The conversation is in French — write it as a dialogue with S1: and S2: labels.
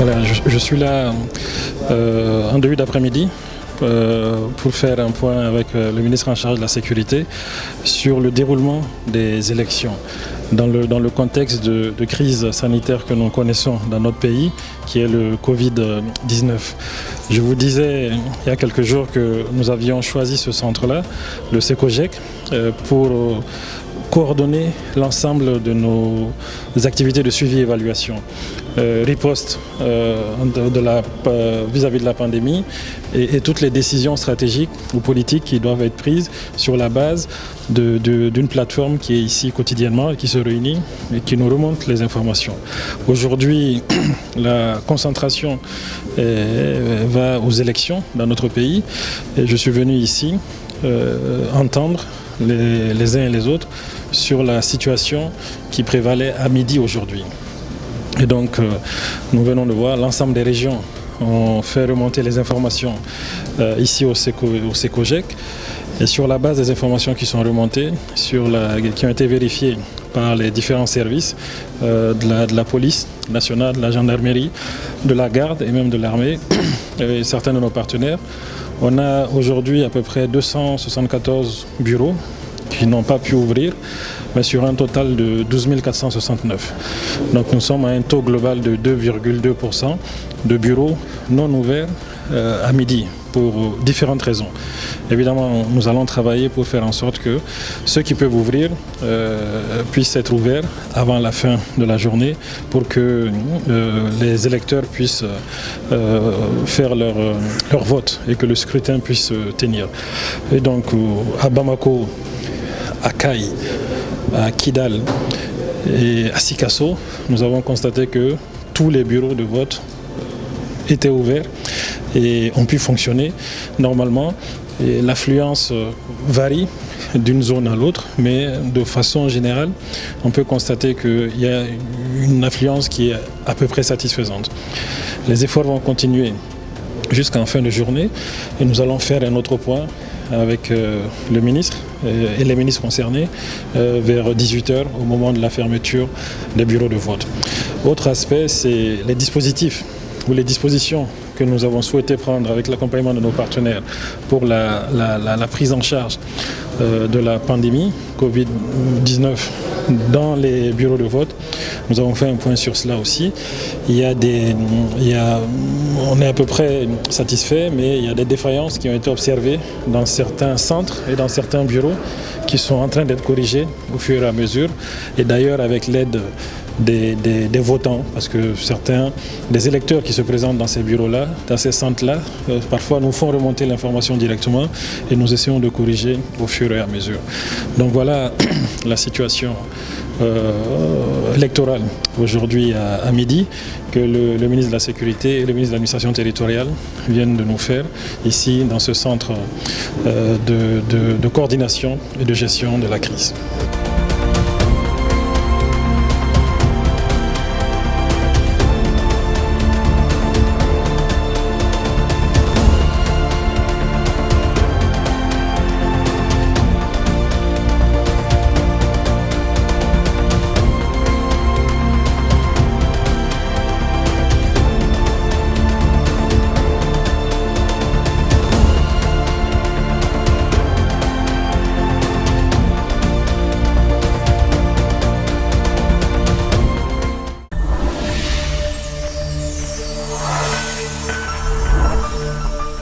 S1: Voilà, je suis là en début d'après-midi pour faire un point avec le ministre en charge de la sécurité sur le déroulement des élections. Dans le contexte de crise sanitaire que nous connaissons dans notre pays, qui est le Covid-19. Je vous disais il y a quelques jours que nous avions choisi ce centre-là, le SECOGEC, pour coordonner l'ensemble de nos activités de suivi et évaluation. Riposte vis-à-vis de la pandémie et toutes les décisions stratégiques ou politiques qui doivent être prises sur la base d'une plateforme qui est ici quotidiennement et qui se réunit et qui nous remonte les informations. Aujourd'hui, la concentration va aux élections dans notre pays et je suis venu ici entendre les uns et les autres sur la situation qui prévalait à midi aujourd'hui. Et donc, nous venons de voir l'ensemble des régions ont fait remonter les informations ici au SECOGEC. Et sur la base des informations qui sont remontées, qui ont été vérifiées par les différents services de la police nationale, de la gendarmerie, de la garde et même de l'armée, et certains de nos partenaires, on a aujourd'hui à peu près 274 bureaux qui n'ont pas pu ouvrir, mais sur un total de 12 469. Donc nous sommes à un taux global de 2,2% de bureaux non ouverts à midi, pour différentes raisons. Évidemment, nous allons travailler pour faire en sorte que ceux qui peuvent ouvrir puissent être ouverts avant la fin de la journée pour que les électeurs puissent faire leur vote et que le scrutin puisse se tenir. Et donc, à Bamako, à Kayes, à Kidal et à Sikasso, nous avons constaté que tous les bureaux de vote étaient ouverts et ont pu fonctionner normalement. Et l'affluence varie d'une zone à l'autre, mais de façon générale, on peut constater qu'il y a une affluence qui est à peu près satisfaisante. Les efforts vont continuer jusqu'en fin de journée et nous allons faire un autre point avec le ministre et les ministres concernés vers 18h au moment de la fermeture des bureaux de vote. Autre aspect, c'est les dispositifs ou les dispositions que nous avons souhaité prendre avec l'accompagnement de nos partenaires pour la prise en charge de la pandémie Covid-19 dans les bureaux de vote. Nous avons fait un point sur cela aussi. On est à peu près satisfait, mais il y a des défaillances qui ont été observées dans certains centres et dans certains bureaux qui sont en train d'être corrigés au fur et à mesure. Et d'ailleurs avec l'aide des votants, parce que certains des électeurs qui se présentent dans ces bureaux-là, dans ces centres-là, parfois nous font remonter l'information directement et nous essayons de corriger au fur et à mesure. Donc voilà la situation électorale aujourd'hui à midi que le ministre de la Sécurité et le ministre de l'Administration territoriale viennent de nous faire ici dans ce centre de coordination et de gestion de la crise.